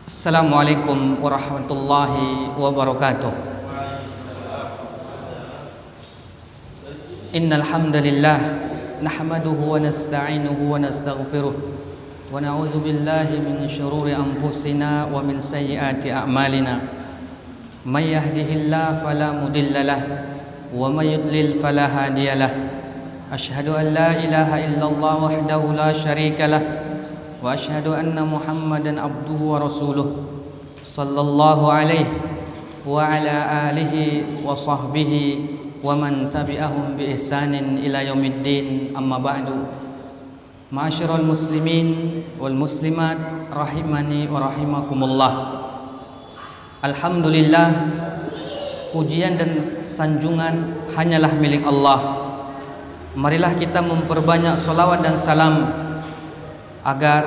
Assalamualaikum warahmatullahi wabarakatuh. Innal hamdalillah nahmaduhu wa nasta'inuhu wa nastaghfiruh wa na'udzu billahi min shururi anfusina wa min sayyiati a'malina. May yahdihillahu fala mudilla lahu wa may yudlil fala hadiya lahu. Asyhadu an la ilaha illallah wahdahu la syarika lahu wa asyhadu anna Muhammadan abduhu wa rasuluh sallallahu alaihi wa ala alihi wa sahbihi wa man tabi'ahum bi ihsanin ila yaumiddin, amma ba'du. Ma'asyiral muslimin wal muslimat rahimani wa rahimakumullah. Alhamdulillah, pujian dan sanjungan hanyalah milik Allah. Marilah kita memperbanyak salawat dan salam agar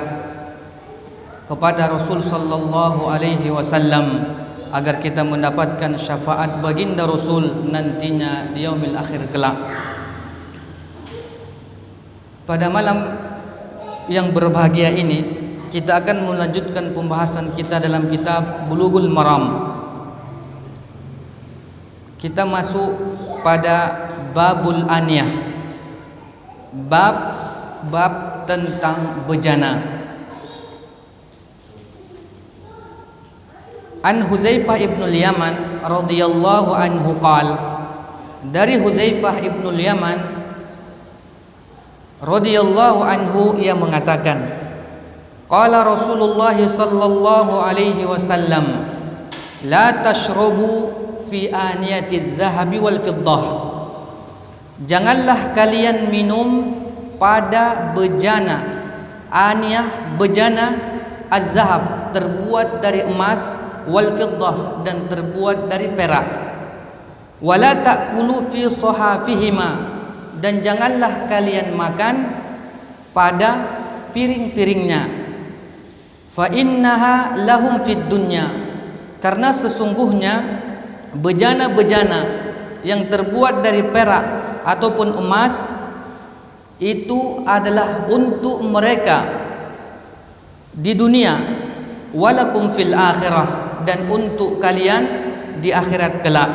kepada Rasul sallallahu alaihi wasallam, agar kita mendapatkan syafaat baginda Rasul nantinya di yaumil akhir kelak. Pada malam yang berbahagia ini kita akan melanjutkan pembahasan kita dalam kitab Bulughul Maram. Kita masuk pada babul aniyah, bab tentang bejana. An Hudzaifah ibn al-Yaman radhiyallahu anhu qala, dari Hudzaifah ibn al-Yaman radhiyallahu anhu ia mengatakan, qala Rasulullah sallallahu alaihi wasallam, la tashrabu fi aniyati adh-dhahabi wal fiddah. Janganlah kalian minum pada bejana aniyah, bejana az-zahab terbuat dari emas, wal fiddah dan terbuat dari perak. Wala ta'kulu fi sahafihima, dan janganlah kalian makan pada piring-piringnya. Fa innaha lahum fid dunya, karena sesungguhnya bejana-bejana yang terbuat dari perak ataupun emas itu adalah untuk mereka di dunia, walakum fil akhirah, dan untuk kalian di akhirat kelak.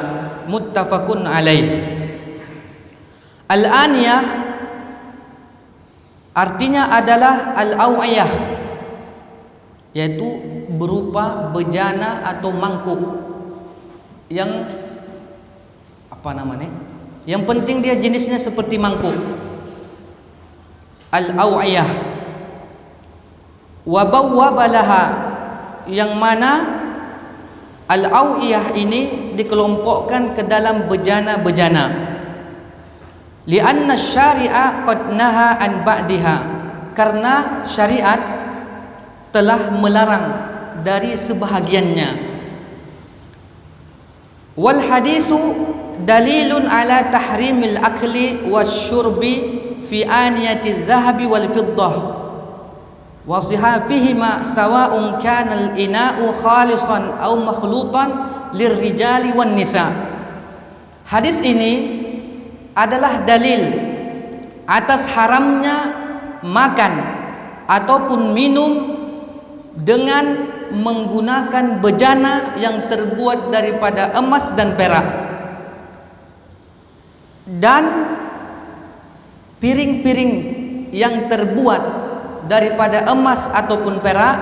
Muttafaqun alaih. Al-aniyah artinya adalah al-awiyah, yaitu berupa bejana atau mangkuk yang yang penting dia jenisnya seperti mangkuk. Al-awiyah wa bawwabalaha, yang mana al-awiyah ini dikelompokkan ke dalam bejana-bejana. Lianna syari'a qad naha an ba'diha, karena syariat telah melarang dari sebahagiannya. Wal haditsu dalilun ala tahrimil akli wasyurbi fi aniyati adh-dhahabi wal fiddah wa sihafihima sawa'un kana al-ina'u khalisan aw makhlutan lirrijali wan nisa. Hadis ini adalah dalil atas haramnya makan ataupun minum dengan menggunakan bejana yang terbuat daripada emas dan perak, dan piring-piring yang terbuat daripada emas ataupun perak,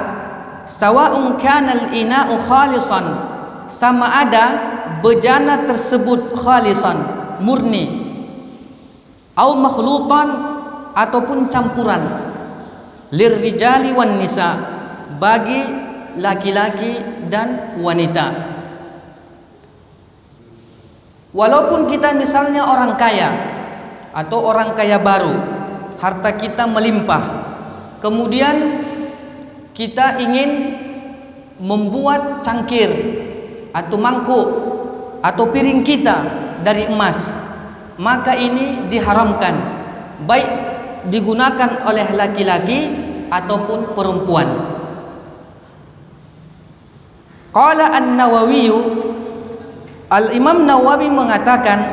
sawa'un kanal ina'u khalisan, sama ada bejana tersebut khalisan, murni, au makhlutan ataupun campuran, lirrijali wan nisa, bagi laki-laki dan wanita. Walaupun kita misalnya orang kaya atau orang kaya baru, harta kita melimpah, kemudian kita ingin membuat cangkir atau mangkuk atau piring kita dari emas, maka ini diharamkan, baik digunakan oleh laki-laki ataupun perempuan. Qala an-Nawawi, Al-Imam Nawawi mengatakan,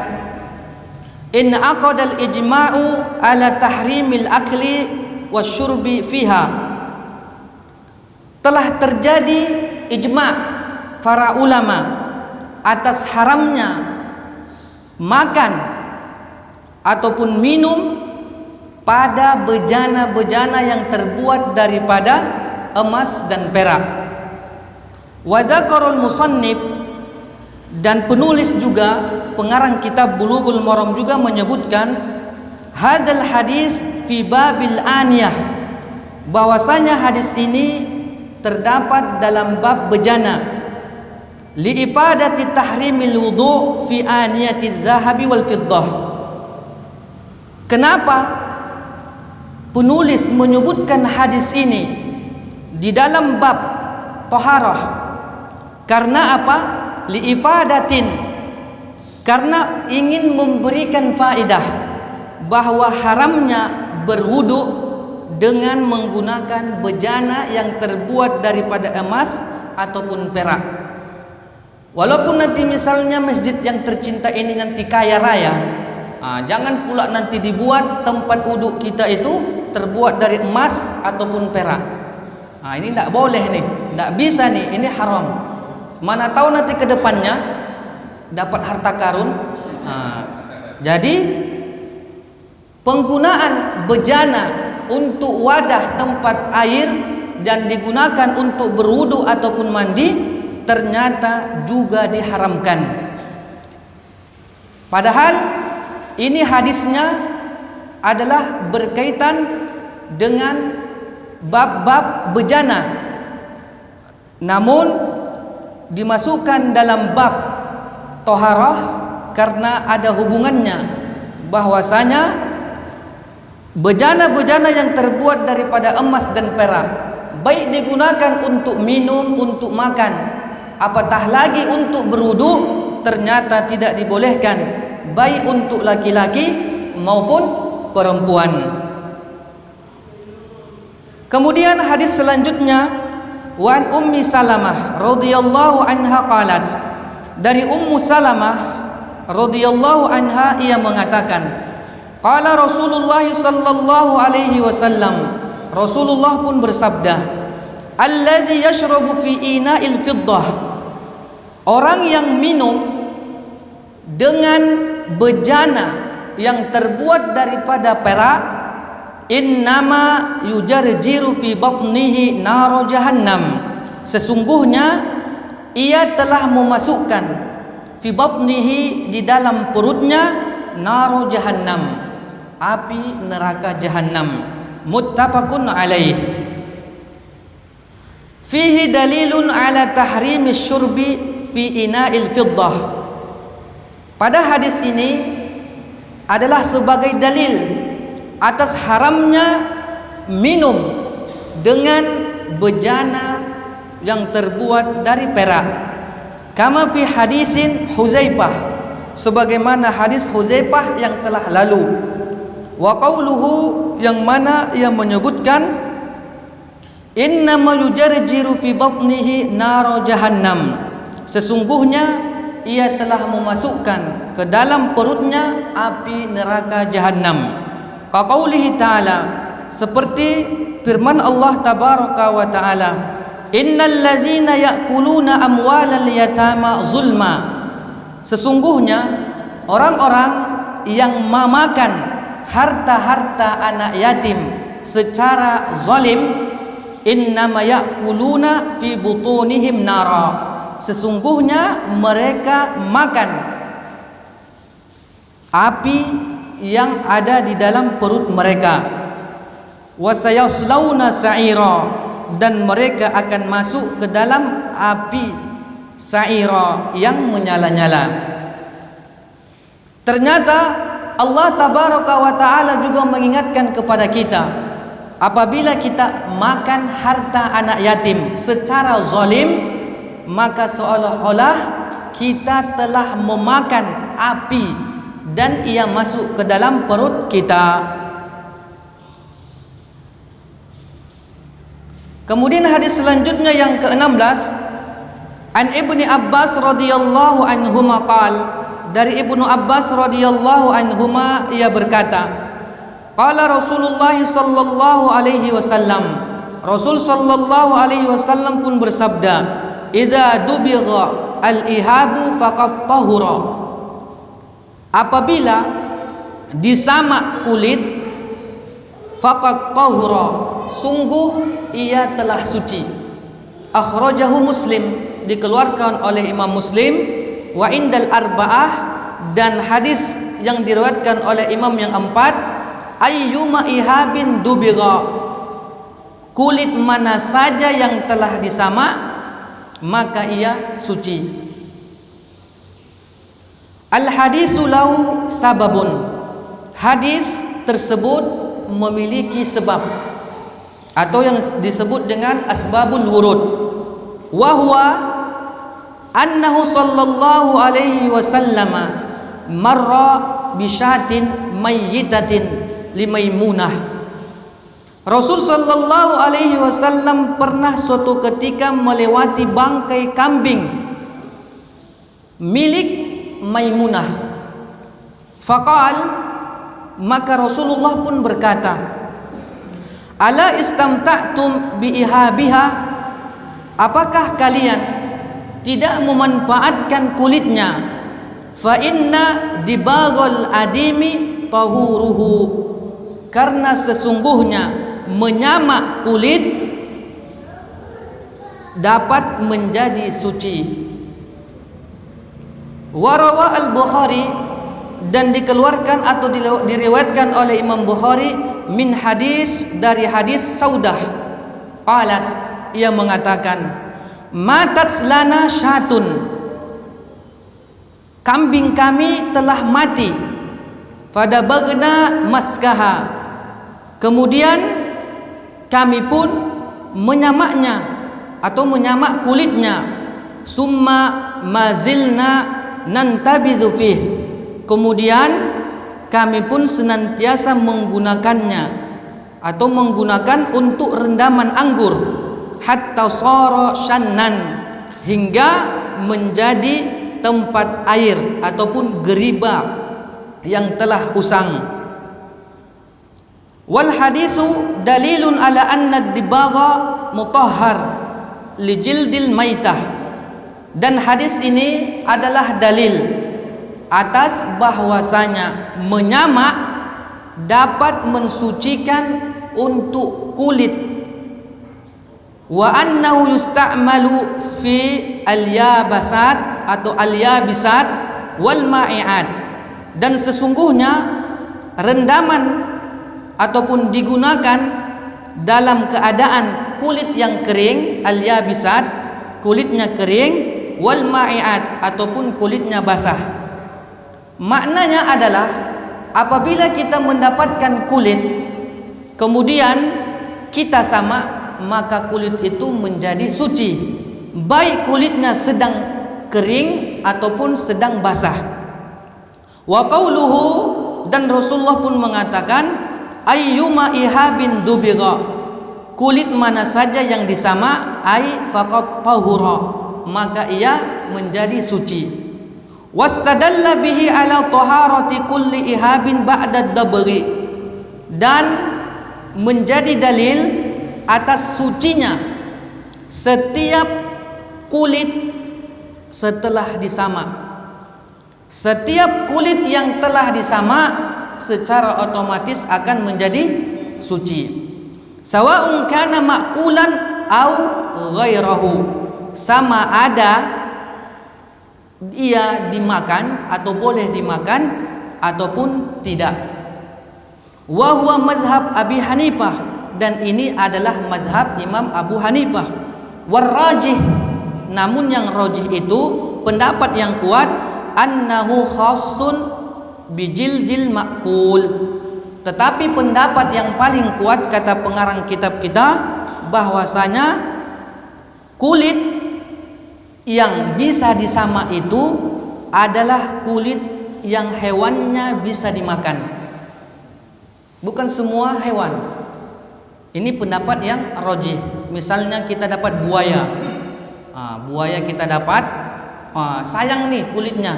in aqadal ijma'u ala tahrimil akli wasyurbi fiha, telah terjadi ijma' para ulama atas haramnya makan ataupun minum pada bejana-bejana yang terbuat daripada emas dan perak. Wa dzakarul musannif, dan penulis juga pengarang kitab Bulughul Maram juga menyebutkan hadal hadis fi babil aniyah, bahwasanya hadis ini terdapat dalam bab bejana, li ifadati tahrimil wudu fi aniyati dzahabi wal fiddah. Kenapa penulis menyebutkan hadis ini di dalam bab taharah? Karena apa? Liifadatin, karena ingin memberikan faedah bahwa haramnya berwudu dengan menggunakan bejana yang terbuat daripada emas ataupun perak. Walaupun nanti misalnya masjid yang tercinta ini nanti kaya raya, jangan pula nanti dibuat tempat wudu kita itu terbuat dari emas ataupun perak. Ini tidak boleh nih, tidak bisa nih, ini haram. Mana tahu nanti ke depannya dapat harta karun. Jadi penggunaan bejana untuk wadah tempat air dan digunakan untuk berwudu ataupun mandi ternyata juga diharamkan. Padahal ini hadisnya adalah berkaitan dengan bab-bab bejana, namun dimasukkan dalam bab toharah karena ada hubungannya bahwasanya bejana-bejana yang terbuat daripada emas dan perak baik digunakan untuk minum, untuk makan, apatah lagi untuk berwudu, ternyata tidak dibolehkan baik untuk laki-laki maupun perempuan. Kemudian hadis selanjutnya, Wan Ummi Salamah radhiyallahu anha qalat, dari Ummu Salamah radhiyallahu anha ia mengatakan, qala Rasulullah sallallahu alaihi wasallam, Rasulullah pun bersabda, alladzi yashrabu fi ina'il fiddah, orang yang minum dengan bejana yang terbuat daripada perak, innama yujarjiru fi batnihi nar jahannam, sesungguhnya ia telah memasukkan fi batnihi, di dalam perutnya, nar jahannam, api neraka jahannam. Muttafaqun alaih. Fihi dalilun ala tahrimi syurbi fi ina'il fiddah. Pada hadis ini adalah sebagai dalil atas haramnya minum dengan bejana yang terbuat dari perak. Kama fi hadisin Huzaifah, sebagaimana hadis Huzaifah yang telah lalu. Wa qauluhu, yang mana ia menyebutkan, innama yujarjiru fi batnihi nar jahannam, sesungguhnya ia telah memasukkan ke dalam perutnya api neraka jahannam. Qaulihi ta'ala, seperti firman Allah tabaraka wa ta'ala, innal ladzina ya'kuluna amwalal yatama zulma, sesungguhnya orang-orang yang memakan harta-harta anak yatim secara zalim, innama ya'kuluna fi butunihim nara, sesungguhnya mereka makan api yang ada di dalam perut mereka. Wasayaslawna sa'ira, dan mereka akan masuk ke dalam api sa'ira yang menyala-nyala. Ternyata Allah tabaraka wa ta'ala juga mengingatkan kepada kita, apabila kita makan harta anak yatim secara zalim, maka seolah-olah kita telah memakan api dan ia masuk ke dalam perut kita. Kemudian hadis selanjutnya yang ke-16, an Ibni Abbas radhiyallahu anhuma qal, dari Ibnu Abbas radhiyallahu anhuma ia berkata, qala Rasulullah sallallahu alaihi wasallam, Rasul sallallahu alaihi wasallam pun bersabda, idza dubigha al-ihabu faqad tahura. Apabila disamak kulit, faqad tahura, sungguh ia telah suci. Akhrajahu Muslim, dikeluarkan oleh Imam Muslim, wa indal arba'ah, dan hadis yang diriwayatkan oleh imam yang empat, ayyuma ihabin dubigha, kulit mana saja yang telah disamak maka ia suci. Al haditsu lahu sababun, hadis tersebut memiliki sebab atau yang disebut dengan asbabul wurud. Wa huwa annahu sallallahu alaihi wasallam marra bisyatin mayyitatin limaimunah. Rasul sallallahu alaihi wasallam pernah suatu ketika melewati bangkai kambing milik Maimunah. Faqal, maka Rasulullah pun berkata, ala istamta'tum biihabiha, apakah kalian tidak memanfaatkan kulitnya? Fa inna dibaghal adimi tahuruhu, karena sesungguhnya menyamak kulit dapat menjadi suci. Warawa al-Bukhari, dan dikeluarkan atau diriwayatkan oleh Imam Bukhari min hadis, dari hadis Saudah. Qalat, ia mengatakan, matat lana syatun, kambing kami telah mati. Fadabagna maskaha, kemudian kami pun menyamaknya atau menyamak kulitnya. Summa mazilna nantabidhu fih, kemudian kami pun senantiasa menggunakannya atau menggunakan untuk rendaman anggur. Hatta sara shannan, hingga menjadi tempat air ataupun geriba yang telah usang. Wal hadithu dalilun ala anna dibagha mutahhar li jildil maitah, dan hadis ini adalah dalil atas bahwasanya menyamak dapat mensucikan untuk kulit. Wa annahu yusta'malu fi al-yabasat atau al-yabisat wal ma'iat, dan sesungguhnya rendaman ataupun digunakan dalam keadaan kulit yang kering, al-yabisat, kulitnya kering, wal ma'iat, ataupun kulitnya basah. Maknanya adalah apabila kita mendapatkan kulit kemudian kita samak, maka kulit itu menjadi suci, baik kulitnya sedang kering ataupun sedang basah. Wa qauluhu, dan Rasulullah pun mengatakan, ayyuma ihabin dubigha, kulit mana saja yang disamak, ai faqad tahura, maka ia menjadi suci. Wastadalla bihi ala taharati kulli ihabin ba'da dabri, dan menjadi dalil atas sucinya setiap kulit setelah disamak. Setiap kulit yang telah disamak secara otomatis akan menjadi suci. Sawa'un kana ma'kulan au ghairahu, sama ada ia dimakan atau boleh dimakan ataupun tidak. Wa huwa madhab Abi Hanifah, dan ini adalah madhab Imam Abu Hanifah. Warrajih, namun yang rajih itu pendapat yang kuat, annahu khassun bijildil ma'kul. Tetapi pendapat yang paling kuat, kata pengarang kitab kita, bahwasanya kulit yang bisa disamak itu adalah kulit yang hewannya bisa dimakan, bukan semua hewan. Ini pendapat yang rajih. Misalnya kita dapat buaya, buaya kita dapat, sayang nih kulitnya,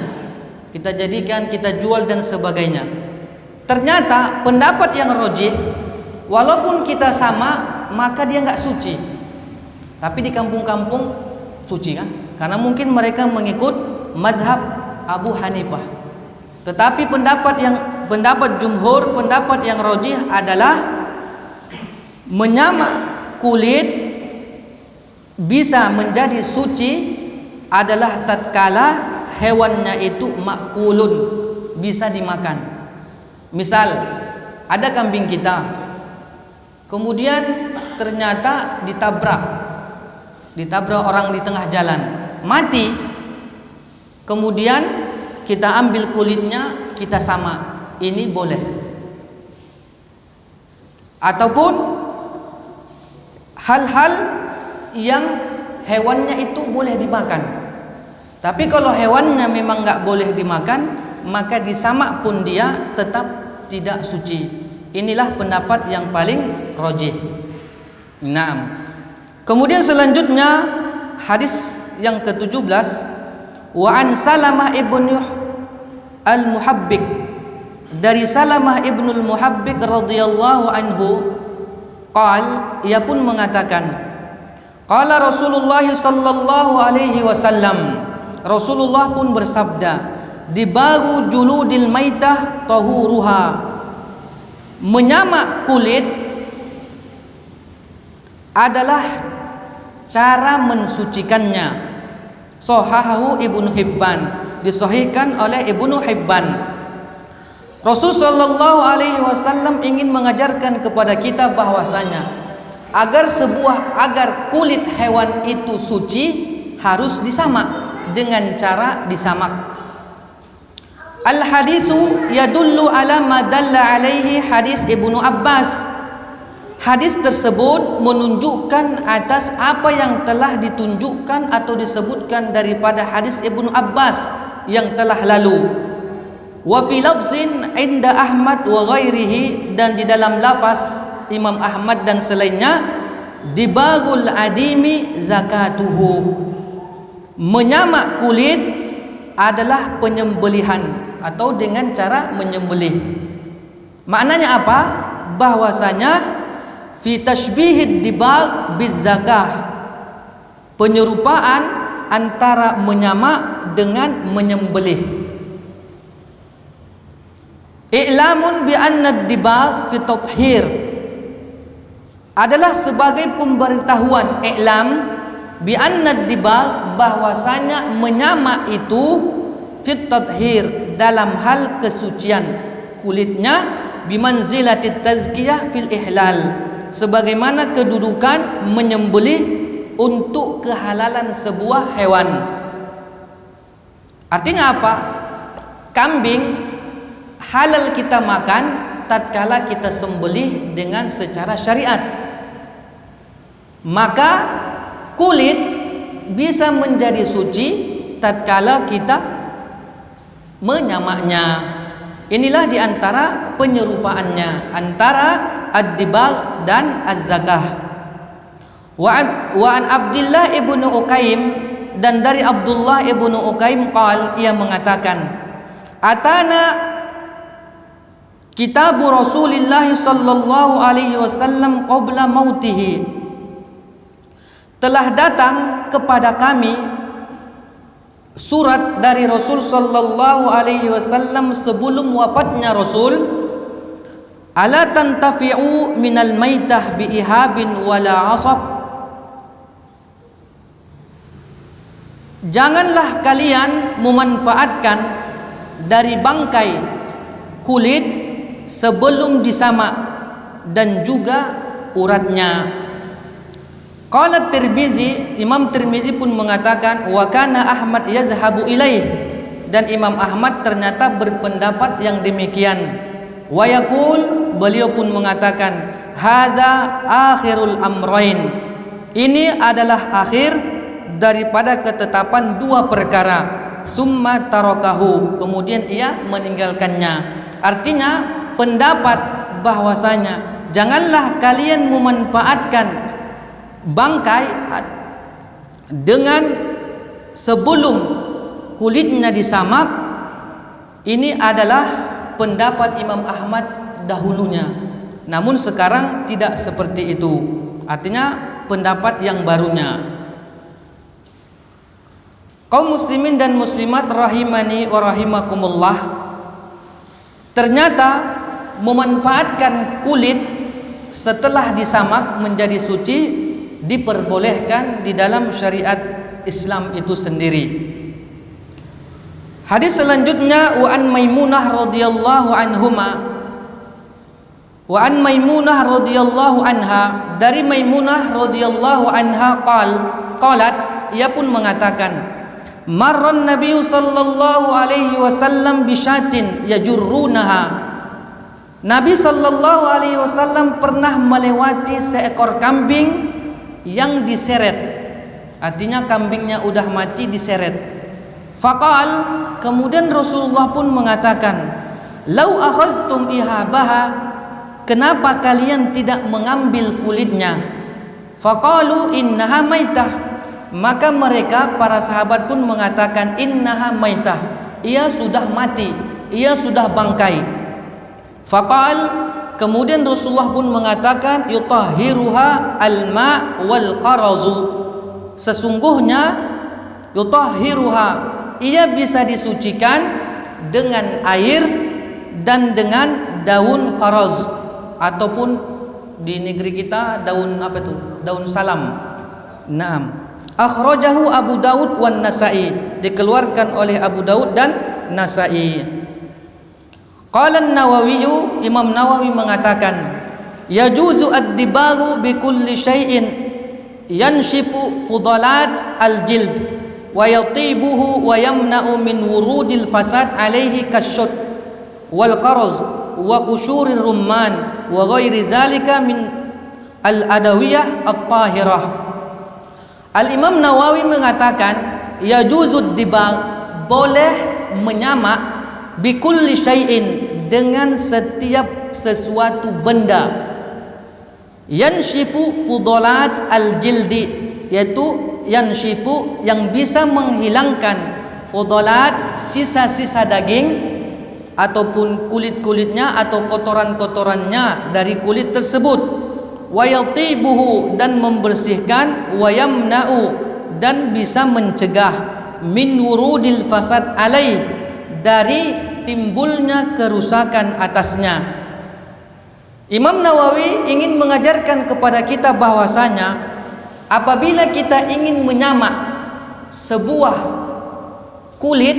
kita jadikan, kita jual dan sebagainya. Ternyata pendapat yang rajih, walaupun kita sama maka dia nggak suci. Tapi di kampung-kampung suci kan? Karena mungkin mereka mengikut madhab Abu Hanifah. Tetapi pendapat jumhur, pendapat yang rajih adalah menyamak kulit bisa menjadi suci adalah tatkala hewannya itu makulun, bisa dimakan. Misal ada kambing kita, kemudian ternyata ditabrak orang di tengah jalan, mati. Kemudian kita ambil kulitnya, kita samak, ini boleh. Ataupun hal-hal yang hewannya itu boleh dimakan, tapi kalau hewannya memang nggak boleh dimakan, maka disamak pun dia tetap tidak suci. Inilah pendapat yang paling rajih. Naam. Kemudian selanjutnya hadis yang ke-17, wa an Salamah ibnu al-Muhabbik, dari Salamah ibnu al-Muhabbik radhiyallahu anhu, ia pun mengatakan, qala Rasulullah sallallahu alaihi wasallam, Rasulullah pun bersabda, dibagu juludil maitah tahuruha, menyamak kulit adalah cara mensucikannya. Sahahahu Ibnu Hibban, disahihkan oleh Ibnu Hibban. Rasul sallallahu alaihi wasallam ingin mengajarkan kepada kita bahwasanya agar kulit hewan itu suci harus disamak dengan cara disamak. Al haditsu yadullu ala ma dalla alaihi hadis Ibnu Abbas. Hadis tersebut menunjukkan atas apa yang telah ditunjukkan atau disebutkan daripada hadis Ibnu Abbas yang telah lalu. Wa fi lafzin inda Ahmad wa ghairihi, dan di dalam lafaz Imam Ahmad dan selainnya, dibagul adimi zakatuhu, menyamak kulit adalah penyembelihan atau dengan cara menyembelih. Maknanya apa? Bahwasanya fi tashbihid dibag bizzakah, penyerupaan antara menyamak dengan menyembelih. I'lamun bi anna dibag fi tathhir, adalah sebagai pemberitahuan, i'lam bi anna dibag, bahwasanya menyamak itu fit tathhir, dalam hal kesucian kulitnya, bimanzilatit tazkiyah fil ihlal, sebagaimana kedudukan menyembelih untuk kehalalan sebuah hewan. Artinya apa? Kambing halal kita makan tatkala kita sembelih dengan secara syariat. Maka kulit bisa menjadi suci tatkala kita menyamaknya. Inilah diantara penyerupaannya antara ad-dibag dan az-zakah. Wa an Abdullah ibnu Uqaim, dan dari Abdullah ibnu Uqaim ia mengatakan, atana kitabu Rasulillah sallallahu alaihi wasallam qabla mautihi, telah datang kepada kami surat dari Rasul sallallahu alaihi wasallam sebelum wafatnya Rasul, ala tantafi'u minal maitah bi ihabin wala asab, janganlah kalian memanfaatkan dari bangkai kulit sebelum disamak dan juga uratnya. Qala Tirmizi, Imam Tirmizi pun mengatakan, wa kana Ahmad yazhabu ilaih, dan Imam Ahmad ternyata berpendapat yang demikian. Wa yaqul, beliau pun mengatakan, hadza akhirul amrain, ini adalah akhir daripada ketetapan dua perkara. Summa tarakahu, kemudian ia meninggalkannya. Artinya pendapat bahwasanya janganlah kalian memanfaatkan bangkai dengan sebelum kulitnya disamak, ini adalah pendapat Imam Ahmad dahulunya. Namun sekarang tidak seperti itu. Artinya pendapat yang barunya. Kaum muslimin dan muslimat rahimani wa rahimakumullah, ternyata memanfaatkan kulit setelah disamak menjadi suci diperbolehkan di dalam syariat Islam itu sendiri. Hadis selanjutnya, wa an Maimunah radhiyallahu anha, dari Maimunah radhiyallahu anha qalat, ia pun mengatakan, marran Nabi sallallahu alaihi wasallam bisyatin yajurrunaha. Nabi sallallahu alaihi wasallam pernah melewati seekor kambing yang diseret. Artinya kambingnya udah mati diseret. Faqal, kemudian Rasulullah pun mengatakan, lau akhadtum ihabaha, kenapa kalian tidak mengambil kulitnya? Faqalu innaha maitah. Maka mereka para sahabat pun mengatakan innaha maitah, ia sudah mati, ia sudah bangkai. Faqal, kemudian Rasulullah pun mengatakan yutahhiruha alma wal qarazu, sesungguhnya yutahhiruha, ia bisa disucikan dengan air dan dengan daun qaraz, ataupun di negeri kita daun apa itu? Daun salam. Naam. Akhrajahu Abu Daud wan Nasa'i, dikeluarkan oleh Abu Daud dan Nasa'i. Qala an-Nawawi, Imam Nawawi mengatakan, yajuzu ad-dibaru bi kulli syai'in yanshifu fudalat al-jild wa yatibuhu wa yamna'u min wurudil fasad alaihi kasyut wal qaraz wa qusyurir rumman wa ghairi dzalika min al-adawiyah at-tahirah. Al-Imam Nawawi mengatakan yajuzud dibag, boleh menyamak bikulli syai'in, dengan setiap sesuatu benda, yanshifu fudalat al-jildi, yaitu yanshifu yang bisa menghilangkan fudalat, sisa-sisa daging ataupun kulit-kulitnya atau kotoran-kotorannya dari kulit tersebut, wa yatibuhu, dan membersihkan, wa yamna'u, dan bisa mencegah, min wurudil fasad alaih, dari timbulnya kerusakan atasnya. Imam Nawawi ingin mengajarkan kepada kita bahwasanya apabila kita ingin menyamak sebuah kulit,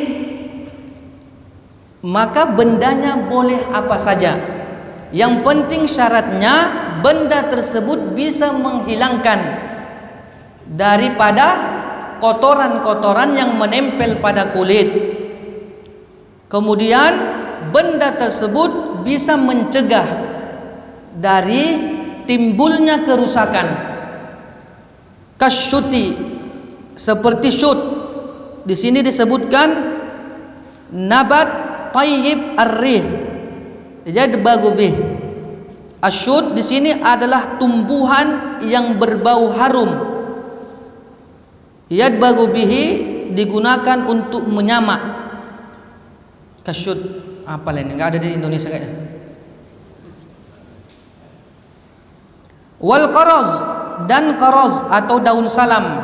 maka bendanya boleh apa saja. Yang penting syaratnya benda tersebut bisa menghilangkan daripada kotoran-kotoran yang menempel pada kulit. Kemudian benda tersebut bisa mencegah dari timbulnya kerusakan. Kasyuti, seperti syut. Di sini disebutkan nabat tayyib ar-rih, yadbagu bih. Asyud di sini adalah tumbuhan yang berbau harum. Yadbagu bihi, digunakan untuk menyamak. Kasyud, apa lain? Enggak ada di Indonesia kayaknya. Wal qaraz, dan qaraz atau daun salam.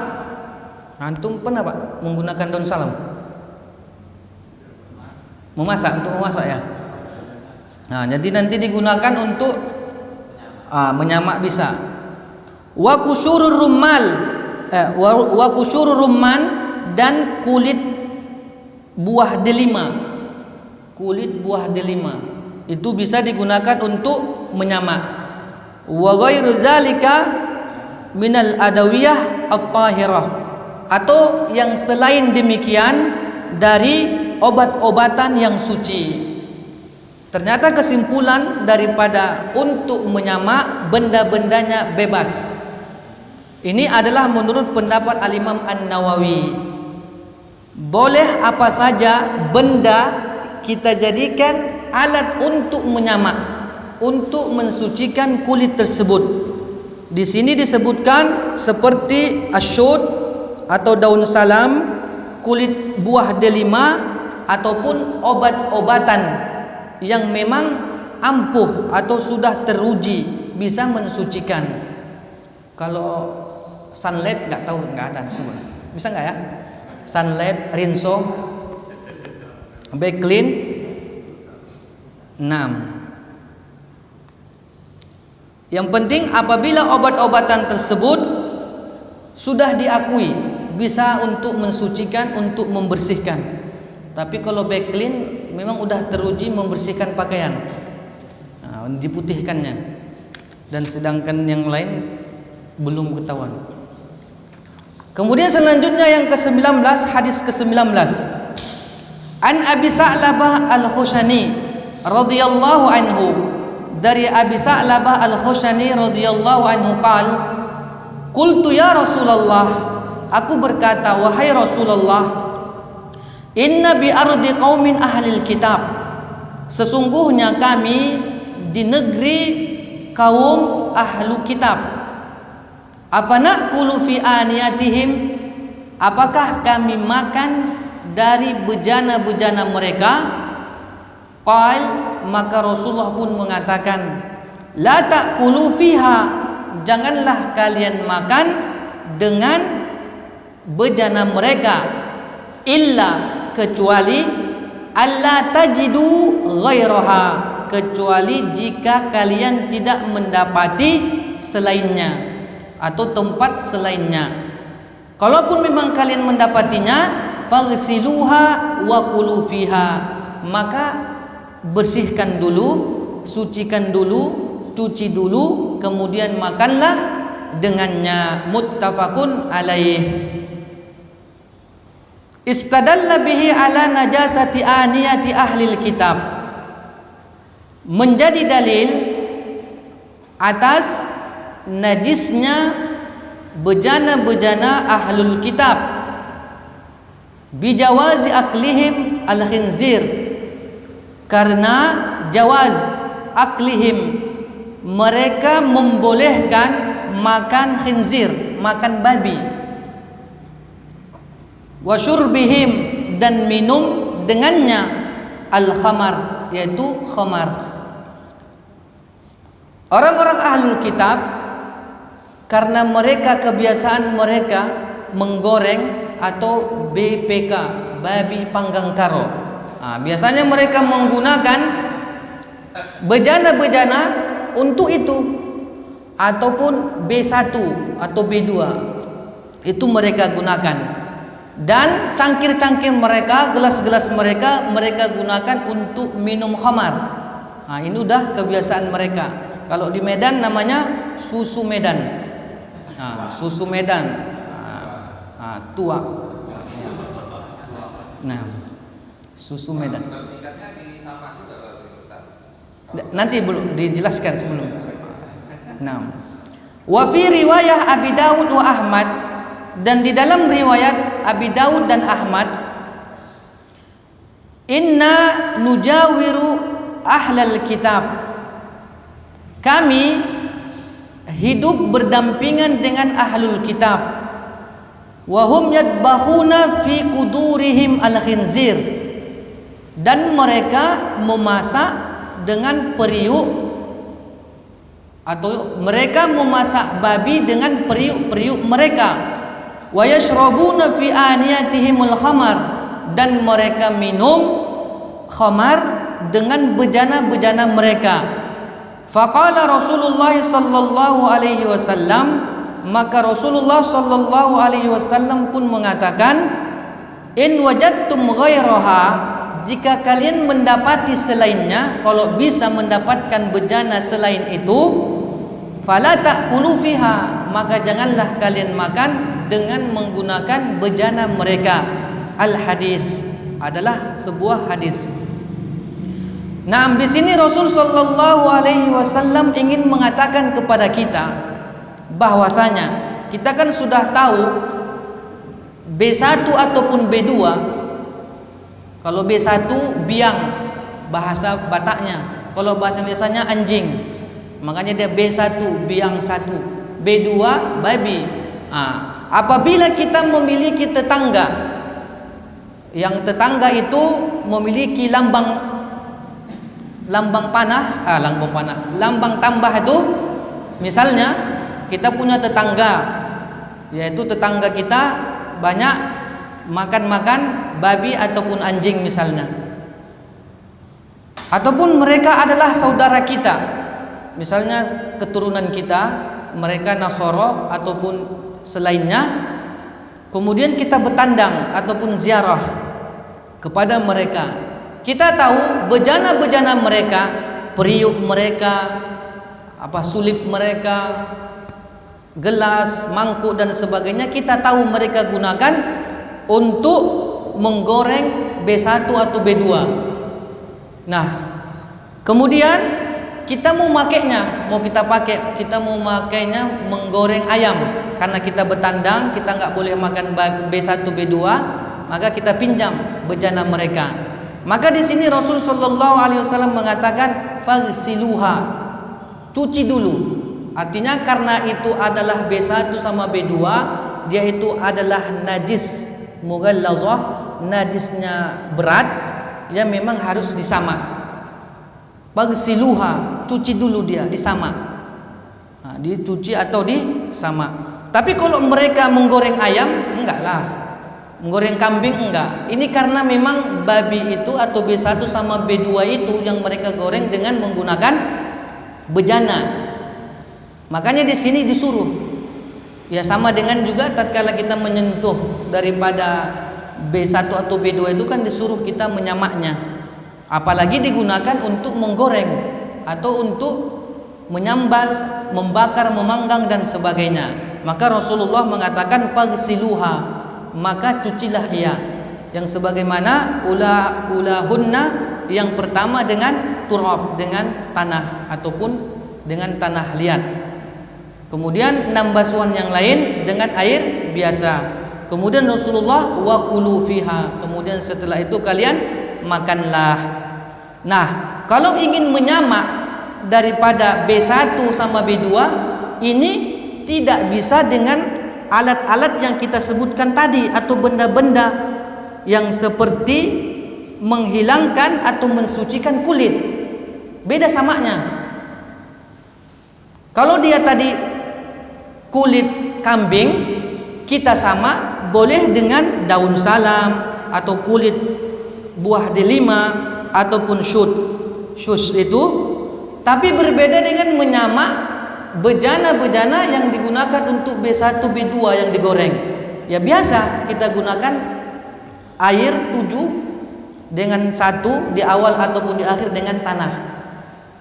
Antum pernah Pak menggunakan daun salam? Memasak, untuk memasak ya. Nah, jadi nanti digunakan untuk menyamak bisa. Wa kusyurur rummal, wa kusyurur rumman, dan kulit buah delima. Kulit buah delima itu bisa digunakan untuk menyamak. Wa ghairu dzalika minal adawiyah at-tahirah, atau yang selain demikian dari obat-obatan yang suci. Ternyata kesimpulan daripada untuk menyamak benda-bendanya bebas. Ini adalah menurut pendapat Al-Imam An-Nawawi. Boleh apa saja benda kita jadikan alat untuk menyamak, untuk mensucikan kulit tersebut. Di sini disebutkan seperti asyud atau daun salam, kulit buah delima, ataupun obat-obatan yang memang ampuh atau sudah teruji bisa mensucikan. Kalau sunlight nggak tahu, nggak ada semua. Bisa nggak ya? Sunlight, Rinso, Backlin. 6. Yang penting apabila obat-obatan tersebut sudah diakui bisa untuk mensucikan, untuk membersihkan. Tapi kalau Backlin memang udah teruji membersihkan pakaian, diputihkannya. Dan sedangkan yang lain belum ketahuan. Kemudian selanjutnya yang ke-19, hadis ke-19. An Abi Sa'labah Al-Khushani radhiyallahu anhu, dari Abi Sa'labah Al-Khushani radhiyallahu anhu qala, qultu ya Rasulullah, aku berkata wahai Rasulullah, inna bi ardi qaumin ahlil kitab, sesungguhnya kami di negeri kaum ahlu kitab. Apa na'kulu fi aniyatihim, apakah kami makan dari bejana-bejana mereka? Qal, maka Rasulullah pun mengatakan, la ta'kulu fiha, janganlah kalian makan dengan bejana mereka, illa, kecuali alla tajidu ghairaha, kecuali jika kalian tidak mendapati selainnya atau tempat selainnya. Kalaupun memang kalian mendapatinya, faghsiluha wa kulu fiha, maka bersihkan dulu, sucikan dulu, cuci dulu, kemudian makanlah dengannya. Muttafaqun alaih. Istadalla bihi ala najasati aniyati ahlil kitab, menjadi dalil atas najisnya bejana-bejana ahlul kitab, bijawazi aklihim al-khinzir, karena jawaz aklihim, mereka membolehkan makan khinzir, makan babi, wa syurbihim, dan minum dengannya, al-khamar, yaitu khamar. Orang-orang ahlul kitab, karena mereka kebiasaan mereka menggoreng atau BPK, babi panggang karo. Biasanya mereka menggunakan bejana-bejana untuk itu, ataupun B1 atau B2 itu mereka gunakan. Dan cangkir-cangkir mereka, gelas-gelas mereka gunakan untuk minum khamar. Ini udah kebiasaan mereka. Kalau di Medan namanya susu Medan. Susu Medan. Tua. Nah, susu Medan. Nanti belum dijelaskan sebelum. Nah, wa fi riwayah Abi Dawud wa Ahmad, dan di dalam riwayat Abi Dawud dan Ahmad, inna nujawiru ahlal kitab, kami hidup berdampingan dengan ahlul kitab, wa hum yadbahuna fi qudurihim al-khinzir, dan mereka memasak dengan periuk, atau mereka memasak babi dengan periuk-periuk mereka, wa yashrabuna fi aniyatihimul khamar, dan mereka minum khamar dengan bejana-bejana mereka. Faqala Rasulullah sallallahu alaihi wasallam, maka Rasulullah sallallahu alaihi wasallam pun mengatakan, in wajadtum ghairaha, jika kalian mendapati selainnya, kalau bisa mendapatkan bejana selain itu, fala ta'kulu fiha, maka janganlah kalian makan dengan menggunakan bejana mereka. Al-hadis adalah sebuah hadis. Nah, di sini Rasul sallallahu alaihi wasallam ingin mengatakan kepada kita bahwasanya kita kan sudah tahu B1 ataupun B2. Kalau B1 biang, bahasa Bataknya. Kalau bahasa Indonesianya anjing. Makanya dia B1, biang 1. B2 babi. Apabila kita memiliki tetangga, yang tetangga itu memiliki lambang tambah itu, misalnya kita punya tetangga, yaitu tetangga kita banyak makan babi ataupun anjing misalnya. Ataupun mereka adalah saudara kita, misalnya keturunan kita, mereka Nasoro ataupun selainnya, kemudian kita bertandang ataupun ziarah kepada mereka. Kita tahu bejana-bejana mereka, periuk mereka, sulip mereka, gelas, mangkuk dan sebagainya, kita tahu mereka gunakan untuk menggoreng B1 atau B2. Nah, kemudian kita mau makainya, kita mau makainya menggoreng ayam, karena kita bertandang, kita nggak boleh makan B1 B2, maka kita pinjam bejana mereka. Maka di sini Rasul Shallallahu Alaihi Wasallam mengatakan faghsiluha, cuci dulu. Artinya karena itu adalah B1 sama B2, dia itu adalah najis mughallazah, najisnya berat, ya memang harus disamak. Faghsiluha, cuci dulu dia, disamak. Nah, dicuci atau disamak. Tapi kalau mereka menggoreng ayam, enggak lah. Menggoreng kambing enggak. Ini karena memang babi itu atau B1 sama B2 itu yang mereka goreng dengan menggunakan bejana. Makanya di sini disuruh. Ya sama dengan juga tatkala kita menyentuh daripada B1 atau B2 itu kan disuruh kita menyamaknya. Apalagi digunakan untuk menggoreng atau untuk menyambal, membakar, memanggang dan sebagainya. Maka Rasulullah mengatakan faghsiluha, maka cucilah ia. Yang sebagaimana ulahunna, yang pertama dengan turab, dengan tanah ataupun dengan tanah liat. Kemudian 6 basuhan yang lain dengan air biasa. Kemudian Rasulullah wa kulu fiha, kemudian setelah itu kalian makanlah. Nah, kalau ingin menyamak daripada B1 sama B2 ini tidak bisa dengan alat-alat yang kita sebutkan tadi atau benda-benda yang seperti menghilangkan atau mensucikan kulit. Beda samaknya. Kalau dia tadi kulit kambing, kita sama boleh dengan daun salam atau kulit buah delima ataupun syus itu. Tapi berbeda dengan menyamak bejana-bejana yang digunakan untuk B1 B2 yang digoreng. Ya biasa kita gunakan air 7 dengan 1 di awal ataupun di akhir dengan tanah.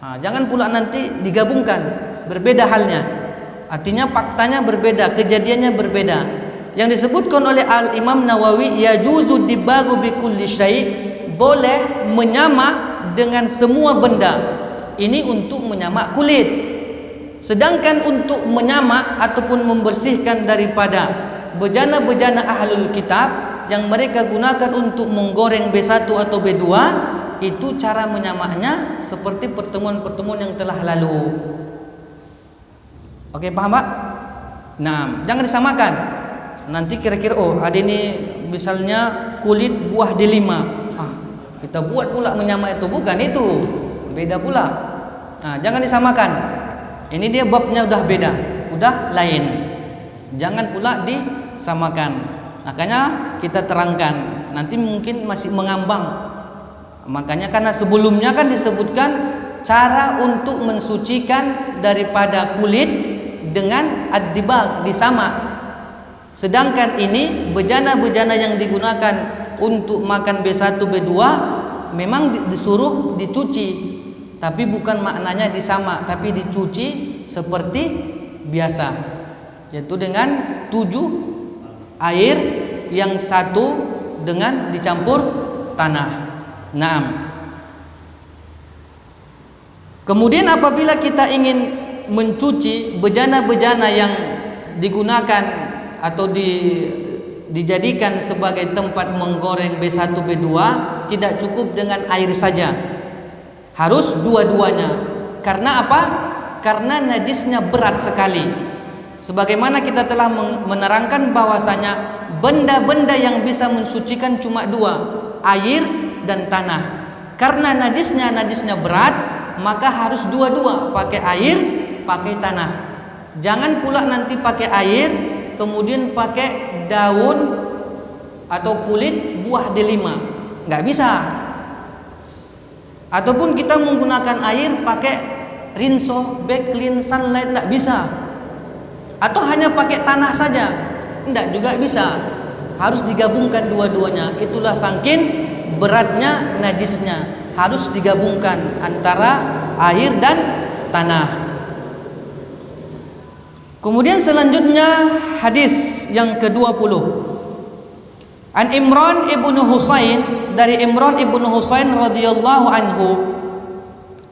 Nah, jangan pula nanti digabungkan, berbeda halnya. Artinya faktanya berbeda, kejadiannya berbeda. Yang disebutkan oleh Al-Imam Nawawi, yajuzu dibagu bi kulli syai', boleh menyamak dengan semua benda. Ini untuk menyamak kulit. Sedangkan untuk menyamak ataupun membersihkan daripada bejana-bejana ahlul kitab yang mereka gunakan untuk menggoreng B1 atau B2, itu cara menyamaknya seperti pertemuan-pertemuan yang telah lalu. Oke, paham Pak? Nah, jangan disamakan. Nanti kira-kira ada ini misalnya kulit buah delima. Kita buat pula menyamak itu, bukan itu. Beda pula. Nah, jangan disamakan. Ini dia babnya udah beda, udah lain. Jangan pula disamakan. Makanya kita terangkan. Nanti mungkin masih mengambang. Makanya karena sebelumnya kan disebutkan cara untuk mensucikan daripada kulit dengan ad-dibag, disamak. Sedangkan ini bejana-bejana yang digunakan untuk makan B1 B2 memang disuruh dicuci, tapi bukan maknanya disamak, tapi dicuci seperti biasa, yaitu dengan 7 air yang 1 dengan dicampur tanah. Naam. Kemudian apabila kita ingin mencuci bejana-bejana yang digunakan atau dijadikan sebagai tempat menggoreng B1 B2, tidak cukup dengan air saja, harus dua-duanya. Karena apa? Karena najisnya berat sekali. Sebagaimana kita telah menerangkan bahwasanya benda-benda yang bisa mensucikan cuma 2, air dan tanah. Karena najisnya berat, maka harus dua-dua, pakai air, pakai tanah. Jangan pula nanti pakai air kemudian pakai daun atau kulit buah delima, nggak bisa. Ataupun kita menggunakan air pakai rinso, backlin, sunlight, nggak bisa. Atau hanya pakai tanah saja, nggak juga bisa. Harus digabungkan dua-duanya. Itulah saking beratnya najisnya. Harus digabungkan antara air dan tanah. Kemudian selanjutnya hadis yang ke-20. An Imran ibnu Husain, dari Imran ibnu Husain radhiyallahu anhu,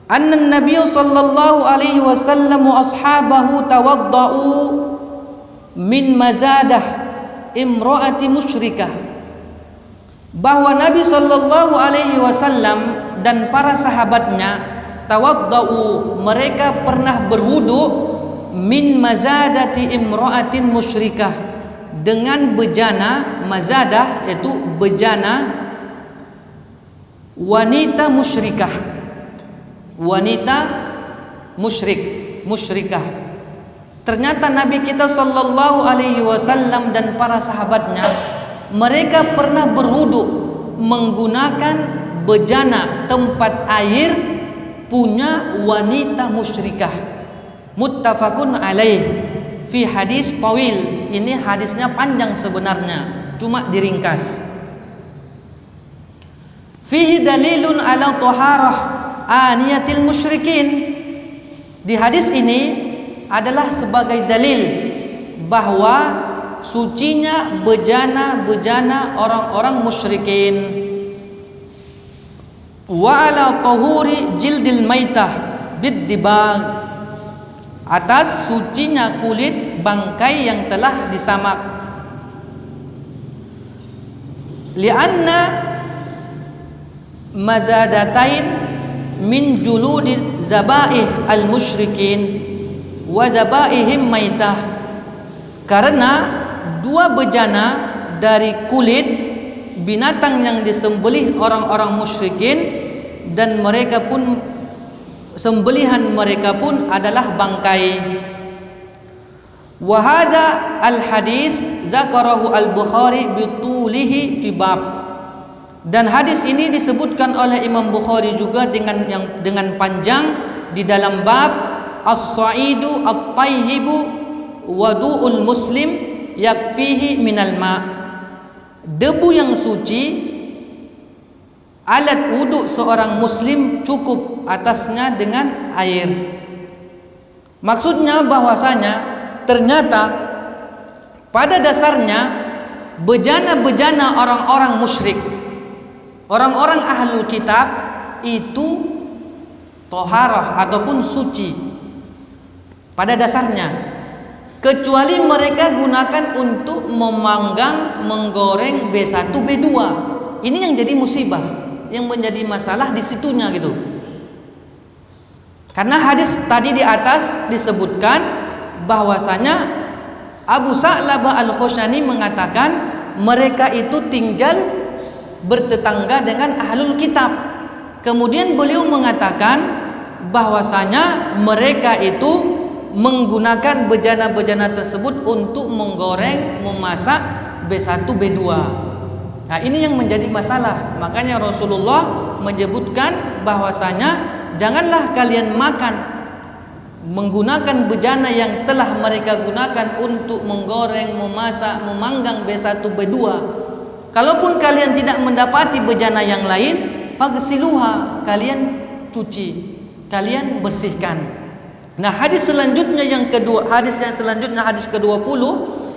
anna Nabi sallallahu alaihi wasallam wa ashabahu tawadda'u min mazadah imra'ati musyrikah, bahwa Nabi sallallahu alaihi wasallam dan para sahabatnya tawadda'u, mereka pernah berwudu, min mazadati imra'atin musyrikah, dengan bejana, mazadah yaitu bejana wanita musyrikah, wanita musyrikah. Ternyata Nabi kita sallallahu alaihi wasallam dan para sahabatnya, mereka pernah berwudu menggunakan bejana tempat air punya wanita musyrikah. Muttafaqun alaih fi hadis tawil. Ini hadisnya panjang sebenarnya, cuma diringkas. Fihi dalilun ala taharah aniyatil musyrikin. Di hadis ini adalah sebagai dalil bahwa sucinya bejana-bejana orang-orang musyrikin. Wa ala tahuri jildil maitah bid-dibag, atas sucinya kulit bangkai yang telah disamak. Lianna mazadatain min juludi zabaih al-musyrikin wa zabaihim maitah, karena dua bejana dari kulit binatang yang disembelih orang-orang musyrikin, dan mereka pun sembelihan mereka pun adalah bangkai. Wa hadza al hadis dzakarahu al Bukhari bitulihi fi bab, dan hadis ini disebutkan oleh Imam Bukhari juga dengan panjang di dalam bab as-saidu at-tayyibu wudu'ul muslim yakfihi minal ma', debu yang suci, alat wudhu seorang muslim cukup atasnya dengan air. Maksudnya bahwasanya ternyata pada dasarnya bejana-bejana orang-orang musyrik, orang-orang ahlul kitab itu toharah ataupun suci pada dasarnya, kecuali mereka gunakan untuk memanggang, menggoreng B1, B2. Ini yang jadi musibah, yang menjadi masalah di situnya gitu. Karena hadis tadi di atas disebutkan bahwasanya Abu Sa'labah Al-Khushani mengatakan mereka itu tinggal bertetangga dengan ahlul kitab. Kemudian beliau mengatakan bahwasanya mereka itu menggunakan bejana-bejana tersebut untuk menggoreng, memasak B1, B2. Nah, ini yang menjadi masalah. Makanya Rasulullah menyebutkan bahwasanya janganlah kalian makan menggunakan bejana yang telah mereka gunakan untuk menggoreng, memasak, memanggang B1, B2. Kalaupun kalian tidak mendapati bejana yang lain, faghsiluha, kalian cuci, kalian bersihkan. Nah, hadis selanjutnya yang kedua, hadis ke-20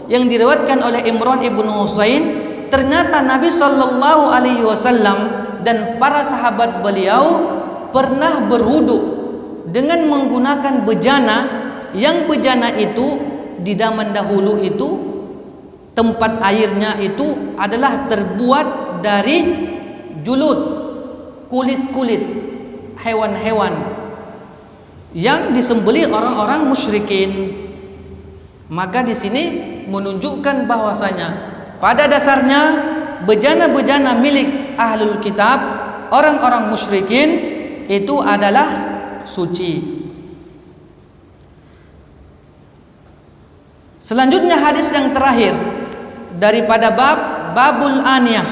yang diriwayatkan oleh Imran ibnu Husain, ternyata Nabi sallallahu alaihi wasallam dan para sahabat beliau pernah berwudu dengan menggunakan bejana, yang bejana itu di zaman dahulu itu tempat airnya itu adalah terbuat dari julud, kulit-kulit hewan-hewan yang disembelih orang-orang musyrikin. Maka di sini menunjukkan bahwasanya pada dasarnya bejana-bejana milik ahlul kitab, orang-orang musyrikin, itu adalah suci. Selanjutnya hadis yang terakhir daripada bab babul aniyah.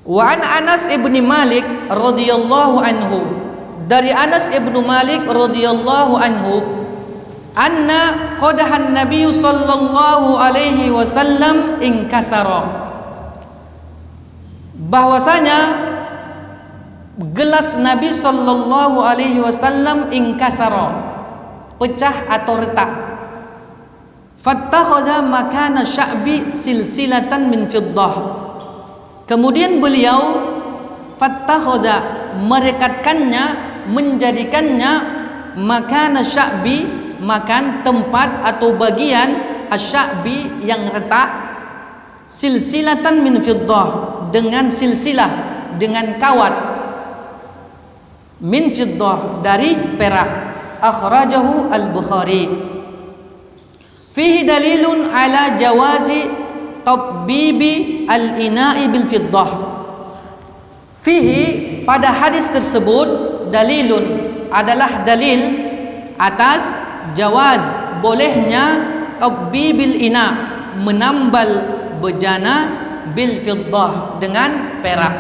Wa an Anas ibn Malik radhiyallahu anhu, dari Anas ibn Malik radhiyallahu anhu, anna qadahan Nabi sallallahu alaihi wasallam inkasara, bahwasanya gelas Nabi sallallahu alaihi wasallam inkasara, pecah atau retak. Fattakhadha makana sya'bi silsilatan min fiddah, kemudian beliau fattakhadha, merekatkannya, menjadikannya, makana sya'bi, makan tempat atau bagian asy-sya'bi yang retak, silsilatan min fiddah, dengan silsilah, dengan kawat, min fiddah, dari perak. Akhrajahu al-Bukhari. Fihi dalilun ala jawazi tatbibi al-ina'i bil fiddah. Fihi, pada hadis tersebut, dalilun, adalah dalil atas jawaz, bolehnya tatbibil ina, menambal bejana, bil fiddah, dengan perak,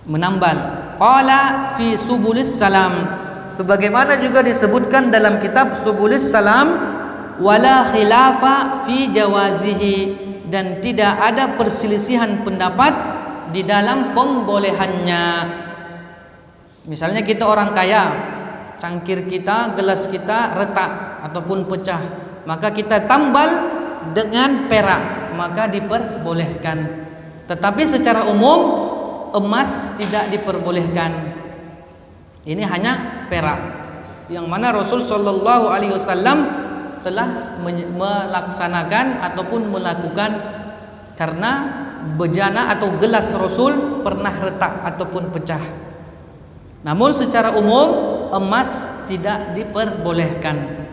menambal. Qala fi subulis salam, sebagaimana juga disebutkan dalam kitab Subulis Salam, wala khilafa fi jawazihi, dan tidak ada perselisihan pendapat di dalam pembolehannya. Misalnya kita orang kaya, cangkir kita, gelas kita retak ataupun pecah, maka kita tambal dengan perak, maka diperbolehkan. Tetapi secara umum emas tidak diperbolehkan. Ini hanya perak, yang mana Rasul sallallahu alaihi wasallam telah melaksanakan ataupun melakukan, karena bejana atau gelas Rasul pernah retak ataupun pecah. Namun secara umum emas tidak diperbolehkan.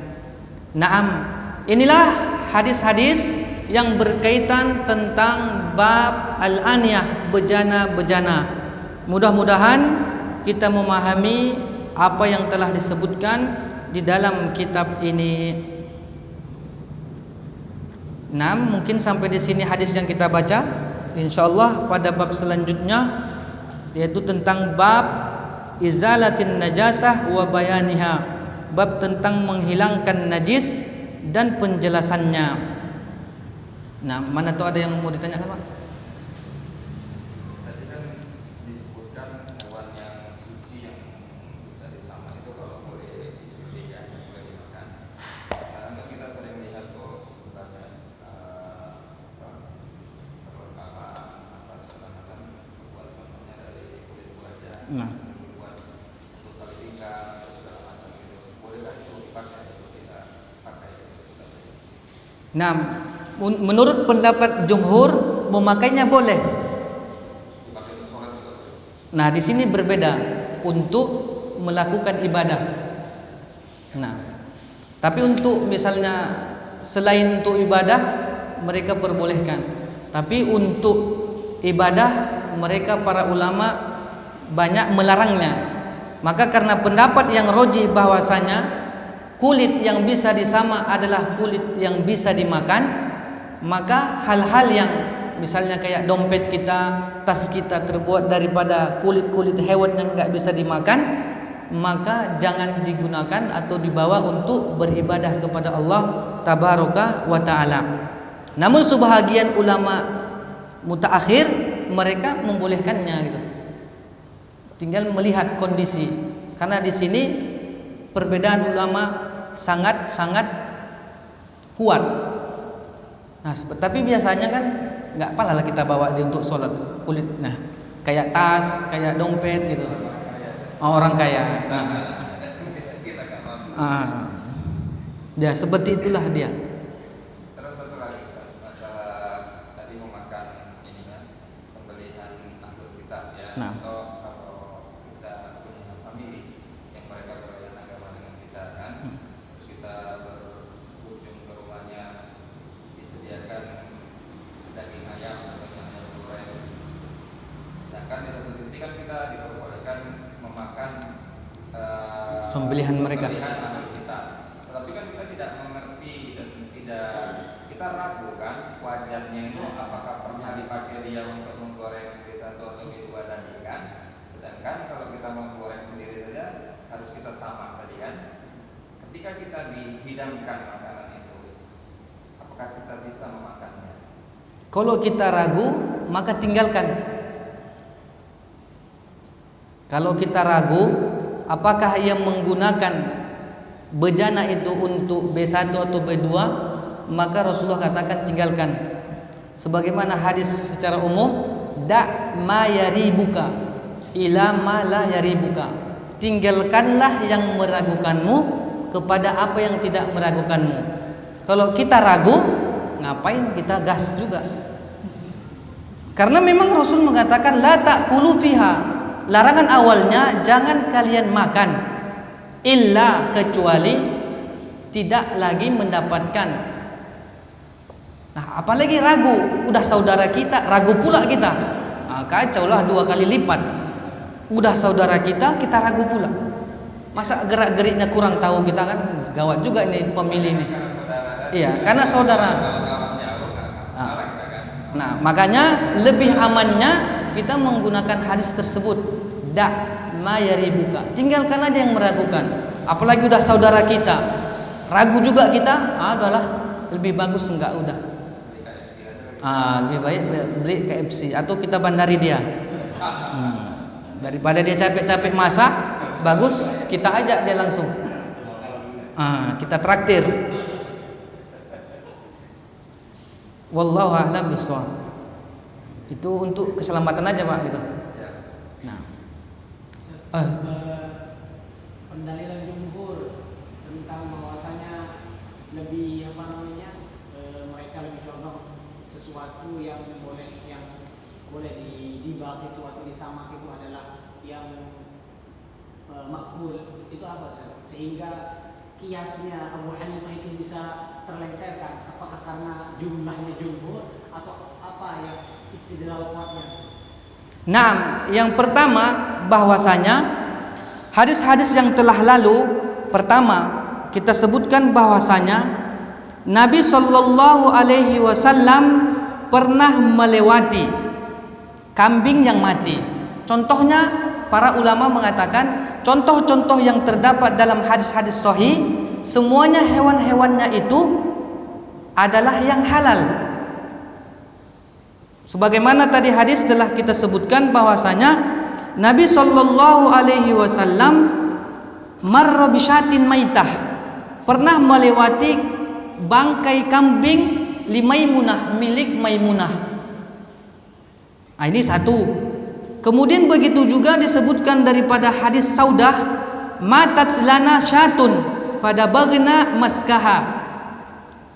Naam, inilah hadis-hadis yang berkaitan tentang bab al-aniyah, bejana-bejana. Mudah-mudahan kita memahami apa yang telah disebutkan di dalam kitab ini. Nah, mungkin sampai di sini hadis yang kita baca. Insyaallah pada bab selanjutnya, yaitu tentang bab izalatin najasah wa bayaniha, bab tentang menghilangkan najis dan penjelasannya. Nah, mana tuh ada yang mau ditanyakan, Pak? Tadi kan disebutkan hewan yang suci yang bisa disama itu kalau boleh disembelih, ya, boleh dimakan. Nah, kita sering lihat kok banyak perlengkapan apa semacam buat contohnya dari kulit wajah, buat tali tingkat segala macam itu. Bolehkah itu dipakai atau tidak pakai itu? Nah, menurut pendapat jumhur memakainya boleh. Nah, di sini berbeda untuk melakukan ibadah. Nah, tapi untuk misalnya selain untuk ibadah mereka perbolehkan. Tapi untuk ibadah mereka para ulama banyak melarangnya. Maka karena pendapat yang rajih bahwasanya kulit yang bisa disama adalah kulit yang bisa dimakan, maka hal-hal yang misalnya kayak dompet kita, tas kita terbuat daripada kulit-kulit hewan yang enggak bisa dimakan, maka jangan digunakan atau dibawa untuk beribadah kepada Allah tabaraka wa taala. Namun sebahagian ulama mutaakhir mereka membolehkannya gitu. Tinggal melihat kondisi. Karena di sini perbedaan ulama sangat-sangat kuat. Nah, tapi biasanya kan nggak apalah kita bawa dia untuk sholat kulit. Nah, kayak tas, kayak dompet gitu. Orang kaya. Ya seperti itulah dia. Terus satu lagi, masalah tadi memakan ini kan, sembelihan ahlul kitab ya. Nah. Atau kalau kita punya famili yang mereka berbeda agama dengan kita kan, terus kita berkunjung ke rumahnya, disediakan daging ayam atau ayam goreng. Sedangkan di satu sisi kan kita diperbolehkan memakan Sembelihan mereka. Sembelihan ahlul kitab. Tetapi kan kita tidak mengerti dan tidak, kita ragu kan wajannya itu apakah pernah dipakai dia untuk menggoreng B1 atau B2 tadi kan. Sedangkan kalau kita menggoreng sendiri saja harus kita sama tadi kan. Ketika kita dihidangkan makanan itu, apakah kita bisa memakannya? Kalau kita ragu, maka tinggalkan. Kalau kita ragu, apakah yang menggunakan bejana itu untuk B1 atau B2, maka Rasulullah katakan tinggalkan. Sebagaimana hadis secara umum, da' ma yaribuka ila ma la yaribuka. Tinggalkanlah yang meragukanmu kepada apa yang tidak meragukanmu. Kalau kita ragu, ngapain kita gas juga? Karena memang Rasul mengatakan la ta'kulu fiha. Larangan awalnya jangan kalian makan illa, kecuali tidak lagi mendapatkan. Nah, apalagi ragu, udah saudara kita, ragu pula kita. Nah, kacaulah 2 kali lipat. Udah saudara kita ragu pula. Masa gerak-geriknya kurang tahu kita kan, gawat juga ini pemilih ini. Iya, karena saudara. Nah, makanya lebih amannya kita menggunakan hadis tersebut, da' ma yaribuka. Tinggalkan aja yang meragukan. Apalagi udah saudara kita, ragu juga kita, adalah lebih bagus enggak udah. Lebih baik beli KFC atau kita bandari dia. Daripada dia capek-capek masak, bagus kita ajak dia langsung. Kita traktir. Wallahu a'lam bishawab. Itu untuk keselamatan aja Pak gitu. Nah, pendalilan jumhur tentang bahwasanya lebih mereka lebih condong sesuatu yang boleh dibak itu atau disamak itu adalah yang makbul, itu apa Ustaz? Sehingga kiasnya Abu Hanifah itu bisa terlengserkan. Apakah karena jumlahnya jumhur atau apa yang istidlal kuatnya? Nah, yang pertama bahwasanya hadis-hadis yang telah lalu, pertama kita sebutkan bahwasanya Nabi Shallallahu Alaihi Wasallam pernah melewati kambing yang mati. Contohnya para ulama mengatakan contoh-contoh yang terdapat dalam hadis-hadis sahih, semuanya hewan-hewannya itu adalah yang halal. Sebagaimana tadi hadis telah kita sebutkan bahwasanya Nabi Shallallahu Alaihi Wasallam marra bisyatin maitah, pernah melewati bangkai kambing li Maimunah, milik Maimunah. Ini satu. Kemudian begitu juga disebutkan daripada hadis Saudah, matat lana syatun fadabagna maskaha.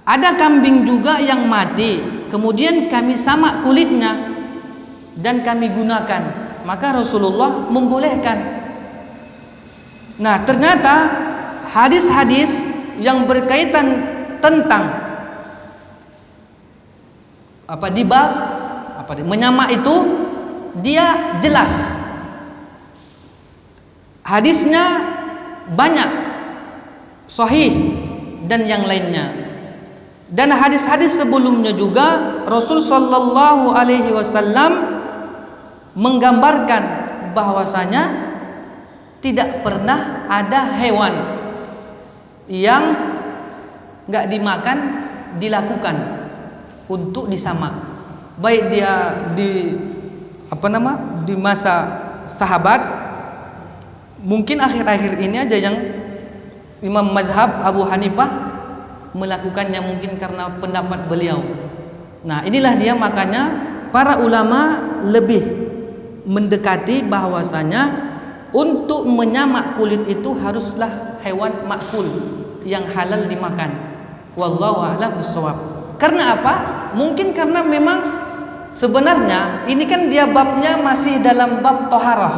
Ada kambing juga yang mati, kemudian kami samak kulitnya dan kami gunakan, maka Rasulullah membolehkan. Nah, ternyata hadis-hadis yang berkaitan tentang menyamak itu dia jelas. Hadisnya banyak, sahih dan yang lainnya. Dan hadis-hadis sebelumnya juga Rasul Sallallahu Alaihi Wasallam menggambarkan bahwasanya tidak pernah ada hewan yang nggak dimakan dilakukan untuk disamak, baik dia di masa sahabat, mungkin akhir-akhir ini aja yang Imam Mazhab Abu Hanifah melakukannya, mungkin karena pendapat beliau. Nah, inilah dia makanya para ulama lebih mendekati bahwasanya untuk menyamak kulit itu haruslah hewan makul yang halal dimakan. Wallahu a'lam bishawab. Karena apa? Mungkin karena memang sebenarnya ini kan dia babnya masih dalam bab toharah,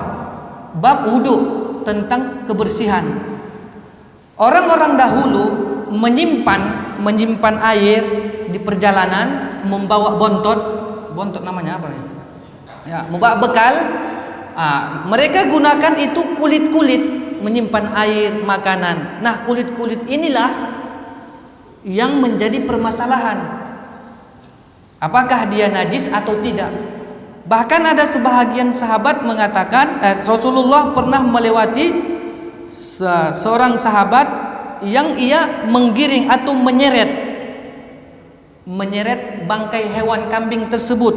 bab wudu, tentang kebersihan. Orang-orang dahulu menyimpan air di perjalanan, membawa bontot namanya apa ya, membawa bekal. Mereka gunakan itu kulit-kulit, menyimpan air, makanan. Nah, kulit-kulit inilah yang menjadi permasalahan. Apakah dia najis atau tidak? Bahkan ada sebahagian sahabat mengatakan Rasulullah pernah melewati seorang sahabat yang ia menggiring atau menyeret bangkai hewan kambing tersebut.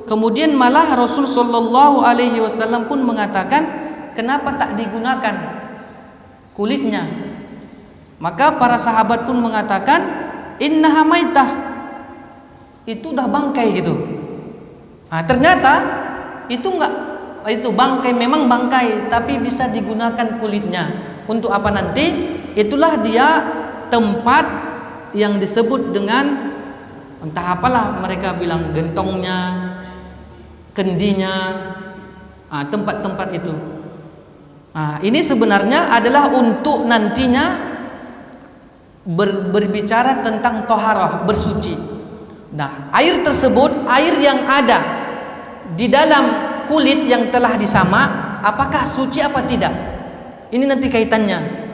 Kemudian malah Rasul sallallahu alaihi wasallam pun mengatakan, kenapa tak digunakan kulitnya? Maka para sahabat pun mengatakan, innaha maitah, itu udah bangkai gitu. Nah, ternyata itu bangkai, memang bangkai, tapi bisa digunakan kulitnya. Untuk apa nanti? Itulah dia tempat yang disebut dengan entah apalah mereka bilang, gentongnya, kendinya, tempat-tempat itu. Ini sebenarnya adalah untuk nantinya berbicara tentang toharah, bersuci. Nah, air tersebut, air yang ada di dalam kulit yang telah disamak, apakah suci apa tidak? Ini nanti kaitannya.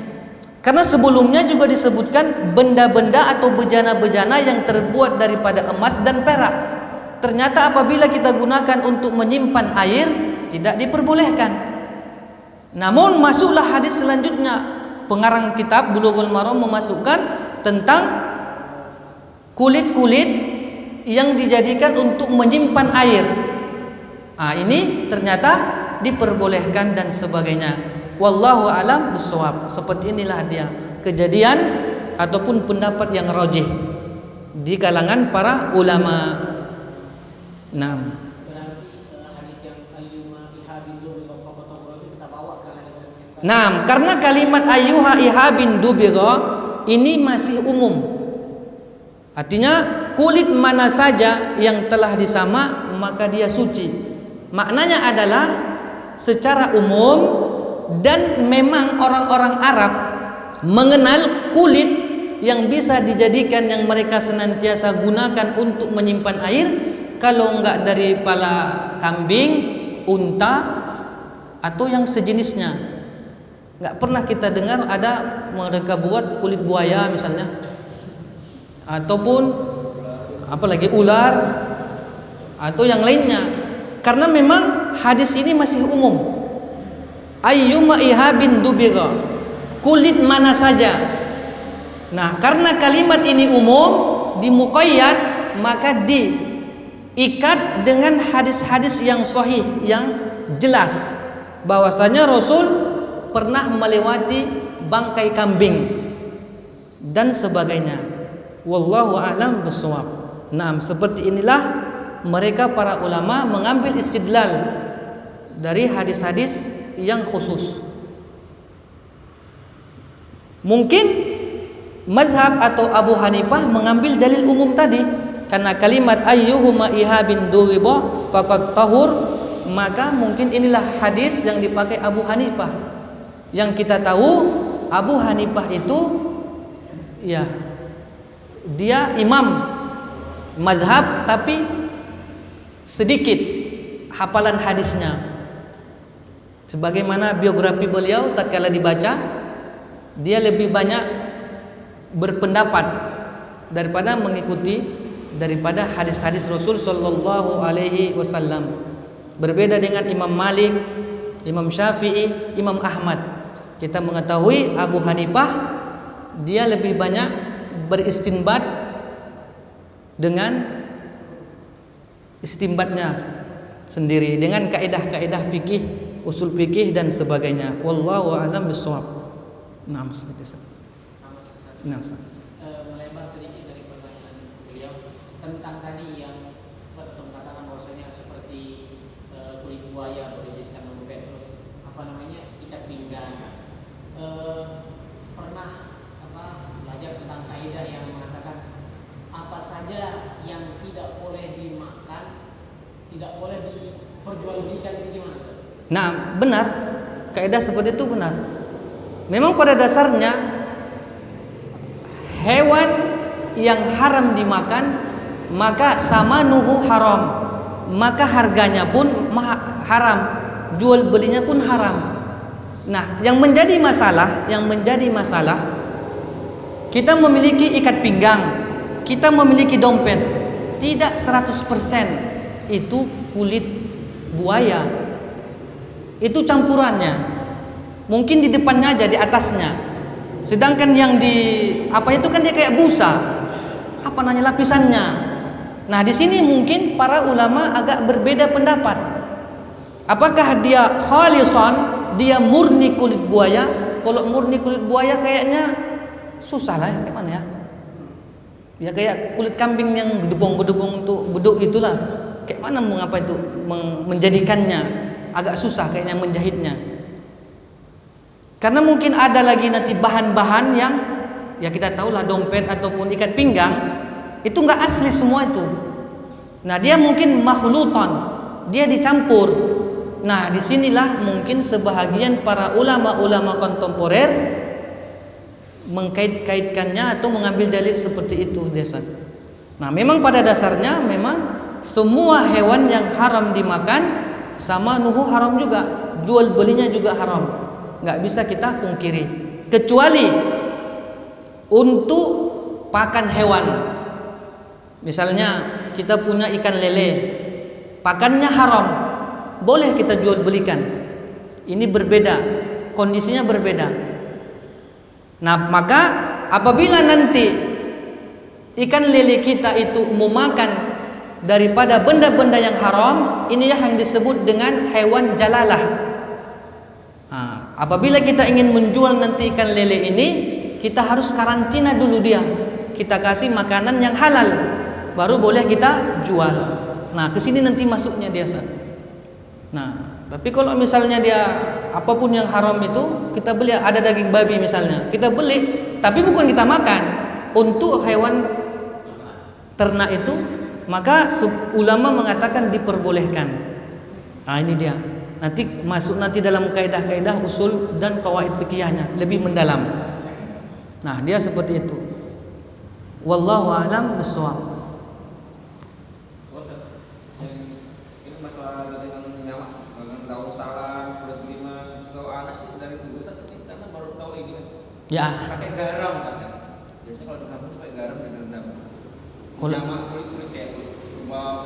Karena sebelumnya juga disebutkan benda-benda atau bejana-bejana yang terbuat daripada emas dan perak. Ternyata apabila kita gunakan untuk menyimpan air, tidak diperbolehkan. Namun masuklah hadis selanjutnya. Pengarang kitab Bulughul Maram memasukkan tentang kulit-kulit yang dijadikan untuk menyimpan air. Ini ternyata diperbolehkan dan sebagainya. Wallahu alam bissawab. Seperti inilah dia kejadian ataupun pendapat yang rajih di kalangan para ulama. Nah, nah, karena kalimat ayyuha ihabin dubigha ini masih umum. Artinya kulit mana saja yang telah disamak maka dia suci. Maknanya adalah secara umum, dan memang orang-orang Arab mengenal kulit yang bisa dijadikan, yang mereka senantiasa gunakan untuk menyimpan air. Kalau enggak dari pala kambing, unta, atau yang sejenisnya. Enggak pernah kita dengar ada mereka buat kulit buaya misalnya, ataupun apalagi ular atau yang lainnya. Karena memang hadis ini masih umum. Ayyuma ihabin dubigha, kulit mana saja. Nah, karena kalimat ini umum, dimuqayyad, maka diikat dengan hadis-hadis yang sahih, yang jelas bahwasanya Rasul pernah melewati bangkai kambing dan sebagainya. Wallahu a'lam bissawab. Nah, seperti inilah mereka para ulama mengambil istidlal dari hadis-hadis yang khusus. Mungkin mazhab atau Abu Hanifah mengambil dalil umum tadi, karena kalimat ayyuhuma ihabin duriba faqad tahur, maka mungkin inilah hadis yang dipakai Abu Hanifah. Yang kita tahu Abu Hanifah itu ya dia imam mazhab, tapi sedikit hafalan hadisnya. Sebagaimana biografi beliau tatkala dibaca, dia lebih banyak berpendapat daripada mengikuti daripada hadis-hadis Rasul sallallahu alaihi wasallam. Berbeda dengan Imam Malik, Imam Syafi'i, Imam Ahmad. Kita mengetahui Abu Hanifah dia lebih banyak beristinbat dengan istinbatnya sendiri, dengan kaidah-kaidah fikih, usul fikih dan sebagainya. Wallahu a'lam bissawab. Nah, seperti itu. Nah, melebar sedikit dari pertanyaan beliau tentang tadi yang mengatakan bahwasanya seperti kulit buaya boleh dijadikan lembek, terus ikat pinggang. Pernah belajar tentang kaidah yang mengatakan apa saja yang tidak boleh dimakan, tidak boleh diperjualbelikan, itu gimana, Ustaz? Nah, benar. Kaidah seperti itu benar. Memang pada dasarnya hewan yang haram dimakan maka samanuhu haram, maka harganya pun haram, jual belinya pun haram. Nah, yang menjadi masalah kita memiliki ikat pinggang, kita memiliki dompet, tidak 100% itu kulit buaya. Itu campurannya. Mungkin di depannya aja, di atasnya. Sedangkan yang di apa itu kan dia kayak busa. Apa namanya, lapisannya. Nah, di sini mungkin para ulama agak berbeda pendapat. Apakah dia khalisan, dia murni kulit buaya? Kalau murni kulit buaya kayaknya susah lah ya, kayak mana ya? Ya kayak kulit kambing yang gedebong-gedebong untuk beduk itulah. Kayak mana mengapa itu menjadikannya agak susah kayaknya menjahitnya. Karena mungkin ada lagi nanti bahan-bahan yang ya kita tahulah dompet ataupun ikat pinggang itu enggak asli semua itu. Nah, dia mungkin makhlutan, dia dicampur. Nah, disinilah mungkin sebahagian para ulama-ulama kontemporer mengkait-kaitkannya atau mengambil dalil seperti itu dasar. Nah, memang pada dasarnya memang semua hewan yang haram dimakan sama nuhu haram juga, jual belinya juga haram. Nggak bisa kita pungkiri. Kecuali untuk pakan hewan. Misalnya kita punya ikan lele, pakannya haram, boleh kita jual belikan. Ini berbeda, kondisinya berbeda. Nah, maka apabila nanti ikan lele kita itu memakan daripada benda-benda yang haram, ini yang disebut dengan hewan jalalah. Nah, apabila kita ingin menjual nanti ikan lele ini, kita harus karantina dulu dia. Kita kasih makanan yang halal, baru boleh kita jual. Nah, ke sini nanti masuknya dia. Nah, tapi kalau misalnya dia apapun yang haram itu kita beli, ada daging babi misalnya, kita beli, tapi bukan kita makan, untuk hewan ternak itu, maka ulama mengatakan diperbolehkan. Nah, ini dia. Nanti masuk nanti dalam kaidah-kaidah usul dan qawaid fikihnya lebih mendalam. Nah, dia seperti itu. Wallahu a'lam bishawab. Ini masalah dengan nyawa, dengan daun salam, kulit lima, setahu Anas itu dari dulu Ustaz, karena baru tahu ini. Ya. Pakai garam Ustaz. Biasanya kalau di kampung itu pakai garam dan rendam. Nyawa kulit kayak kulit rumah,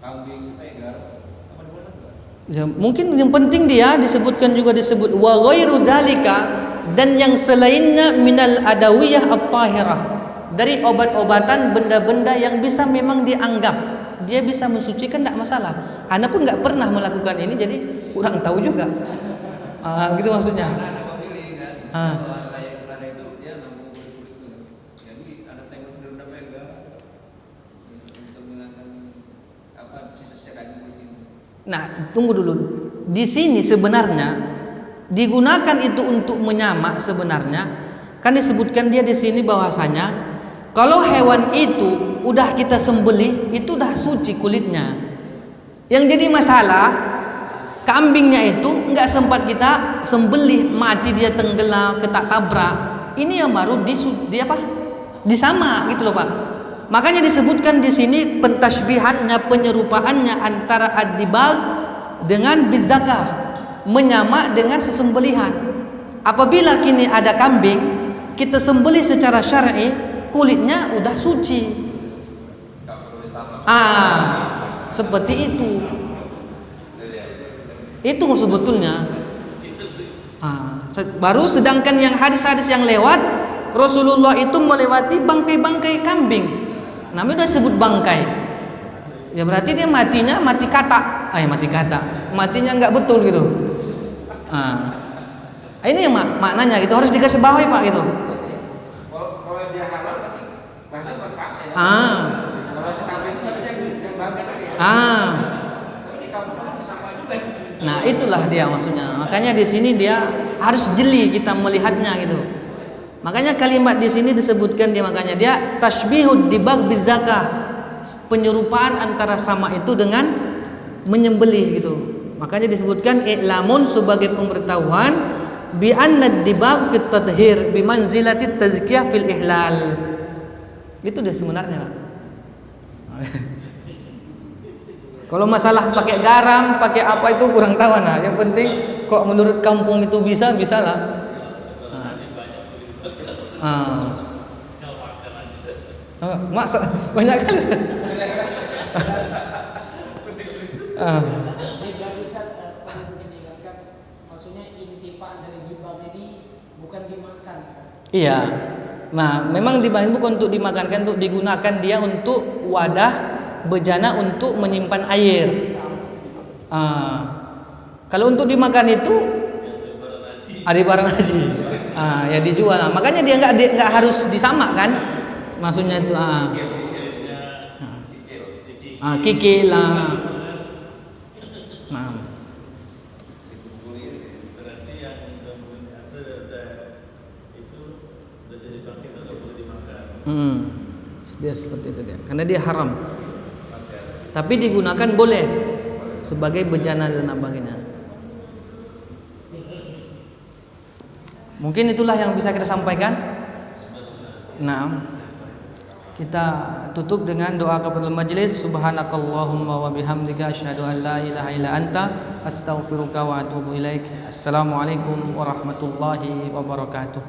kambing pakai garam. Apa boleh enggak? Ya, mungkin yang penting dia disebutkan juga disebut wa ghairu dzalika, dan yang selainnya minal adawiyah at-tahirah, dari obat-obatan benda-benda yang bisa memang dianggap dia bisa mensucikan, tidak masalah. Ana pun nggak pernah melakukan ini, jadi kurang tahu juga. Gitu maksudnya. Ada pemilih kan. Kalau ada itu dia nambah kulit itu. Jadi ada tengok rendam pegang untuk menghilangkan apa sisa-sisa daging kulit ini. Nah, tunggu dulu. Di sini sebenarnya digunakan itu untuk menyamak sebenarnya. Kan disebutkan dia di sini bahwasanya kalau hewan itu udah kita sembelih, itu udah suci kulitnya. Yang jadi masalah kambingnya itu nggak sempat kita sembelih, mati dia tenggelam, ketak tabrak. Ini yang baru disama gitu loh Pak. Makanya disebutkan di sini pentashbihannya, penyerupaannya antara ad-dibag dengan bidzakah, menyamak dengan sesembelihan. Apabila kini ada kambing, kita sembelih secara syar'i, kulitnya udah suci. Seperti itu. Itu sebetulnya. Baru sedangkan yang hadis-hadis yang lewat, Rasulullah itu melewati bangkai-bangkai kambing. Namanya udah sebut bangkai. Ya berarti dia matinya mati kata. Matinya nggak betul gitu. Ini yang maknanya gitu, harus dikasih bawahi Pak gitu. Kalau dia halal berarti bahasa bersama ya. Kalau sama itu yang bangga tadi ya. Tapi di kampung kan sama juga. Nah, itulah dia maksudnya. Makanya di sini dia harus jeli kita melihatnya gitu. Makanya kalimat di sini disebutkan dia, makanya dia tashbihud dibag bidzakah, penyerupaan antara sama itu dengan menyembelih gitu. Makanya disebutkan i'lamun sebagai pemberitahuan bi anna dibag fit tadhhir bi manzilati tazkiyah fil ihlal. Itu dia sebenarnya. Kalau masalah pakai garam, pakai apa itu kurang tahu nah. Yang penting kok menurut kampung itu bisa lah. Masa banyak kali. Ini baru Ustaz, perlu mungkin diingatkan, maksudnya intifa dari gibah ini bukan dimakan Ustaz. Iya. Nah, memang bukan untuk dimakankan, untuk digunakan dia untuk wadah bejana untuk menyimpan air. Kalau untuk dimakan itu ada barang haji. Ya dijual. Nah, makanya dia nggak harus disamak kan? Maksudnya itu kikil lah. Nah. Berarti yang itu udah jadi pakai nggak boleh dimakan. Dia seperti itu dia. Karena dia haram. Tapi digunakan boleh sebagai bejana dan sebagainya. Mungkin itulah yang bisa kita sampaikan. Nah, kita tutup dengan doa kepada majelis. Subhanakallahumma wa bihamdika asyhadu an la ilaha illa anta astaghfiruka wa atubu ilaik. Assalamualaikum warahmatullahi wabarakatuh.